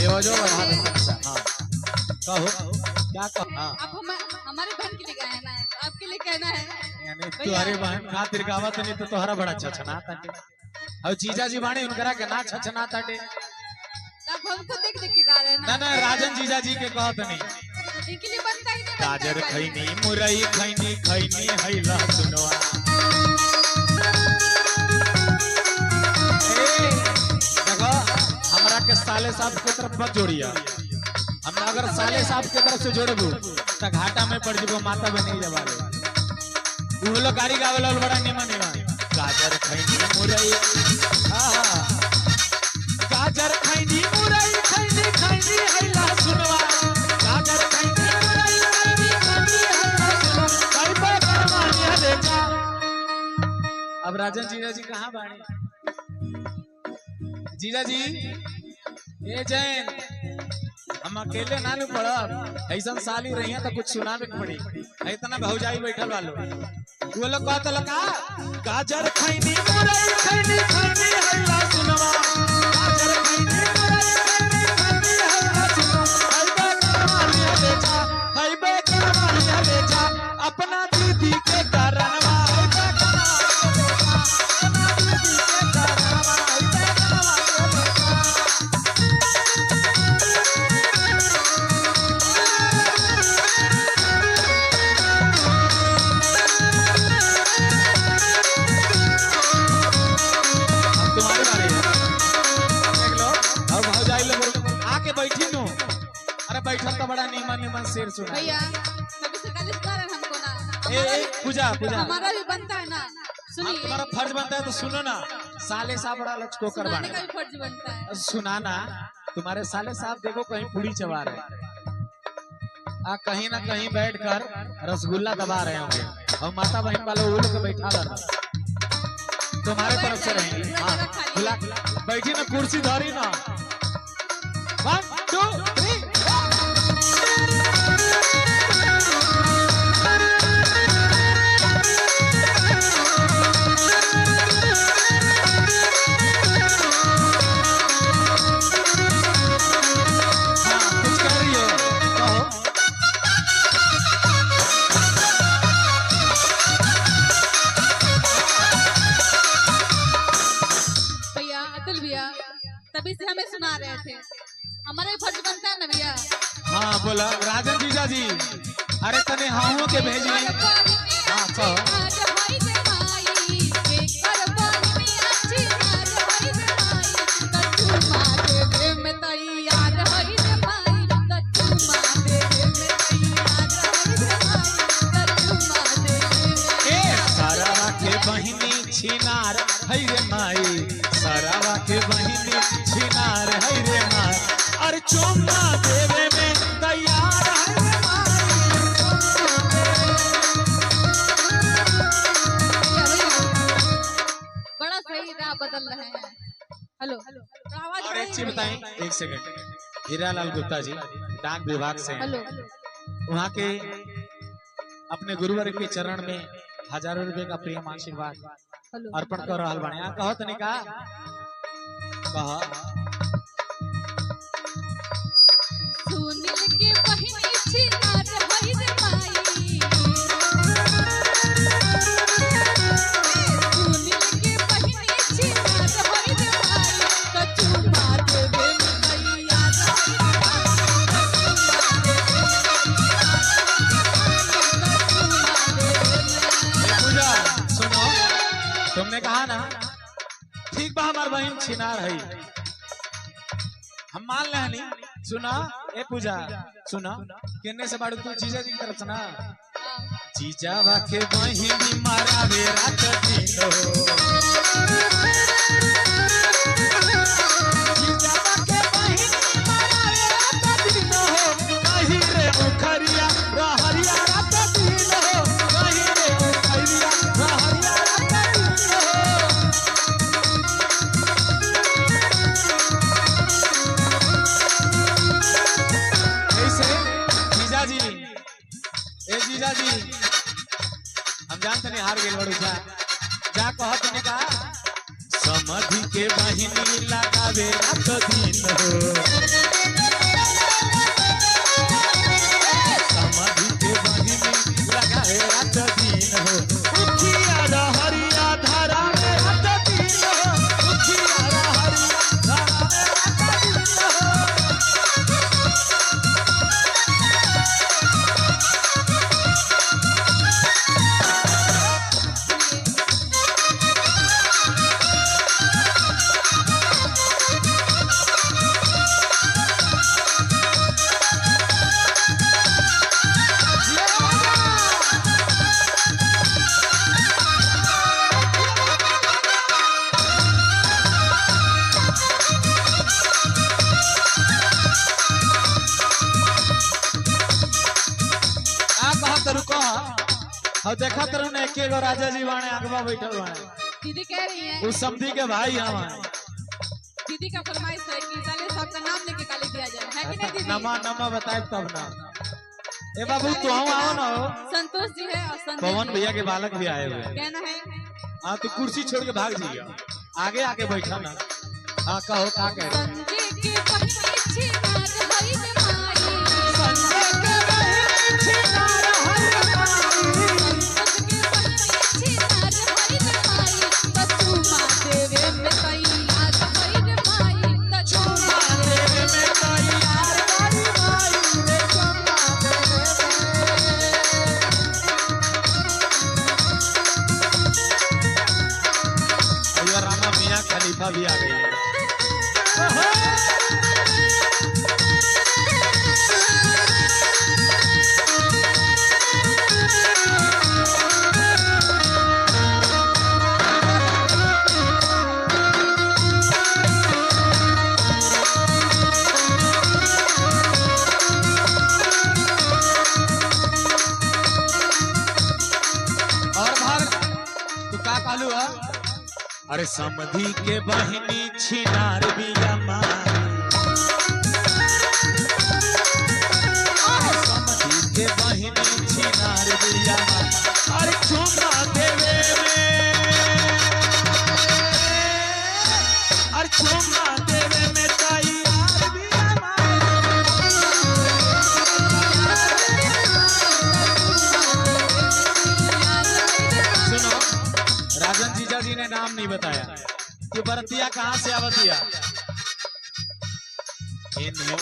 बेवजह बढ़ा देता। हाँ कहो क्या कहो। हाँ आप हमारे बहन के लिए गाए ना, तो आपके लिए कहना है यानी तुम्हारे बहन खातिर गावत नहीं तो तोहरा बड़ा छछना ताटे और जीजा जी बाणी उनकरा के ना छछना ताटे। आप हमको देख देख के गा रहे हैं ना ना राजन जीजा जी के कहत नहीं। इनके लिए बनता ही नहीं। गाजर खैनी मुरई खैनी खैनी हैला सुनवा। देखो हमरा के साले साहब के तरफ मत जोड़िया। हम अगर साले साहब के तरफ से जोड़बू तो घाटा में पड़ जबो माता बहनी जवाले। वो लोग गाड़ी गावला बड़ा निमन निमन। गाजर खैनी मुरई गाजर खैनी मुरई खैनी खैनी हैला सुनवा। गाजर खैनी मुरई खैनी खैनी हैला सुनवा। कैबे करवानिया देखा। अब राजन जीजा जी कहाँ बाणी। जीजा जी ए जैन हम अकेले ना पड़ब ऐसा साली रही तो कुछ सुनावे पड़ी। इतना भौजाई बैठल वालो वो लोग कहत लगा गाजर खैनी मुरई खैनी खैनी हैला सुनवा। गाजर खैनी मुरई खैनी खैनी हैला सुनवा। हैबे करवानिया बेचा हैबे करवानिया बेचा अपना दीदी के कारणवा। हैबे करवानिया अपना दीदी के कारणवा। हैबे करवानिया बेचा। बैठी नो अरे बैठा तो बड़ा नीमन नीमन शेर सुना भैया कभी से कल सुना रहे हमको ना। ए पूजा पूजा हमारा भी बनता है ना, सुनिए। तुम्हारा फर्ज बनता है तो सुनो ना। साले साहब बड़ा लचको करवाने का भी फर्ज बनता है। सुनाना तुम्हारे साले साहब देखो कहीं पूरी चबा रहे कहीं ना कहीं बैठकर रसगुल्ला दबा रहे होंगे और माता बहन वालों वो लोग बैठा रहा तुम्हारे तरफ से रहेंगे। हाँ बैठी ना कुर्सी धरी ना। 1 2 3 तभी से हमें सुना रहे थे। हमारे फर्ज बनता है ना भैया। हाँ बोला राजन जीजा जी। अरे तने हाउ के भेजी। हाँ कहो। सरावा के बहिनी छिनार है रे माई। सरावा के बहिनी छिनार है रे माई। और चुम्मा देवे में तैयार है रे माई। बड़ा सही राह बदल रहे हैं। हेलो और एक चीज बताएं 1 सेकंड। हीरालाल गुप्ता जी डाक विभाग से हेलो वहाँ के अपने गुरुवर के चरण में हजारों रुपए का प्रेम आशीर्वाद अर्पण कर रहा बानी। कहो तनी का कहा सुनील के बहिनी छिनार होई रे माई। सुनील के बहिनी छिनार होई रे माई। तो चुम्मा देवे में तैयार पूजा सुनो तुमने कहा ना ठीक बा हमार बहन छिनार है हम मान लेनी। सुना ए पूजा सुना किन्ने से बाड़ू तू जीजा जी की तरफ से ना। जीजा वाके बहिनी मारा वे रात दिन हो। जीजा वाके बहिनी मारा वे रात दिन हो। कहीं रे मुखरिया रहरिया रात दिन हो। कहीं रे मुखरिया रहरिया रात दिन हो। जीजा जी हम जानते नहीं हार गए बड़ू जा कहत नहीं का समधि के बहिनी लगावे रात दिन हो। और देखा तरह ने एक एगो राजा जी वाणे आगवा बैठल वाणे दीदी कह रही है उस समधी के भाई हवा दीदी का फरमाइश है कि साले साहब का नाम लेके गाली दिया जाए, है कि नहीं दीदी? नमा बताए तब ना। ए बाबू तू आओ ना हो। संतोष जी है और संजय पवन जी। भैया के बालक भी आए हुए हैं। कहना है हाँ तू कुर्सी छोड़ के भाग जाइए, आगे आके बैठा ना। हाँ कहो क्या कह रहे संजय के बहिनी छिनार हई रे माई, संजय के बहिनी छिनार हई रे माई, संजय के बहिनी छिनार हई रे माई, कछु माँ देवे में तैयार हई रे माई, कछु माँ देवे में तैयार बारी माई रे चम्मा देवे में। रामा मियाँ खलीफा भी आ गई है। और भाग तू का कालू है? अरे समधी के बहिनी छिनार बिया मारी, समधी के बहिनी छिनार बिया मारी, अरे चुम्मा देवे में, अरे चुम्मा देवे में तैयार बिया मारी। सुनो राजन जीजा जी ने नाम नहीं बताया कि बरतिया कहाँ से आवतिया।